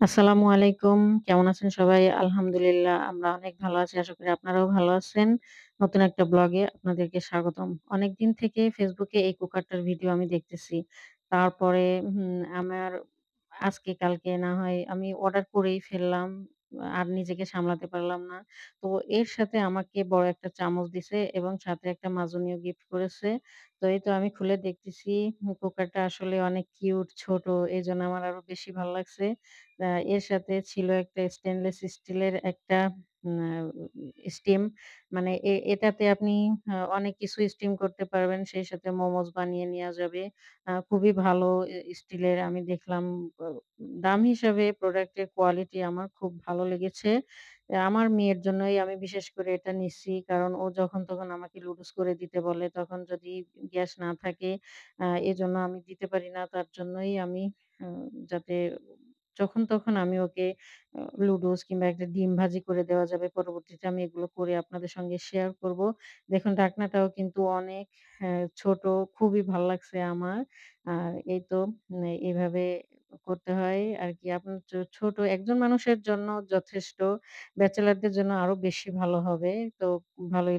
আসসালামু আলাইকুম। কেমন আছেন সবাই? আলহামদুলিল্লাহ আমরা অনেক ভালো আছি। আশা করি আপনারাও ভালো আছেন। নতুন একটা ব্লগে আপনাদেরকে স্বাগতম। অনেকদিন থেকে Facebook এ এই কুকারটার ভিডিও আমি দেখতেছি। তারপরে আমার আজকে কালকে না হয় আমি অর্ডার করেই ফেললাম। আর নিজেকে সামলাতে পারলাম না। তো এর সাথে আমাকে বড় একটা চামচ দিছে এবং সাথে একটা মাজনীয় গিফট করেছে। তো এই তো আমি খুলে দেখতেছি কুকারটা আসলে অনেক কিউট, ছোট। এজন্য আমার আরো বেশি ভাল লাগছে। এর সাথে ছিল একটা স্টেনলেস স্টিলের একটা স্টিম মানে এটাতে আপনি অনেক কিছু স্টিম করতে পারবেন। সেই সাথে মোমোস বানিয়ে নেয়া যাবে। খুবই ভালো স্টিলের আমি দেখলাম আ দাম হিসাবে প্রোডাক্টের কোয়ালিটি আমার খুব ভালো লেগেছে। আমার মেয়ের জন্যই আমি বিশেষ করে এটা নিচ্ছি। কারণ ও যখন তখন আমাকে লুডুস করে দিতে বলে। তখন যদি গ্যাস না থাকে এজন্য আমি দিতে পারি না। তার জন্যই আমি আ যাতে যখন তখন আমি ওকে লুডুস কিংবা একটা ডিম ভাজি করে দেওয়া যাবে। পরবর্তীতে আমি এগুলো করে আপনাদের সঙ্গে শেয়ার করব। দেখুন ঢাকনাটাও কিন্তু অনেক ছোট, খুবই ভাল লাগছে আমার। আর এই তো এভাবে করতে হয় আরকি। আপনার ছোট একজন মানুষের জন্য যথেষ্ট। ব্যাচেলরদের জন্য আরো বেশি ভালো হবে। তো ভালোই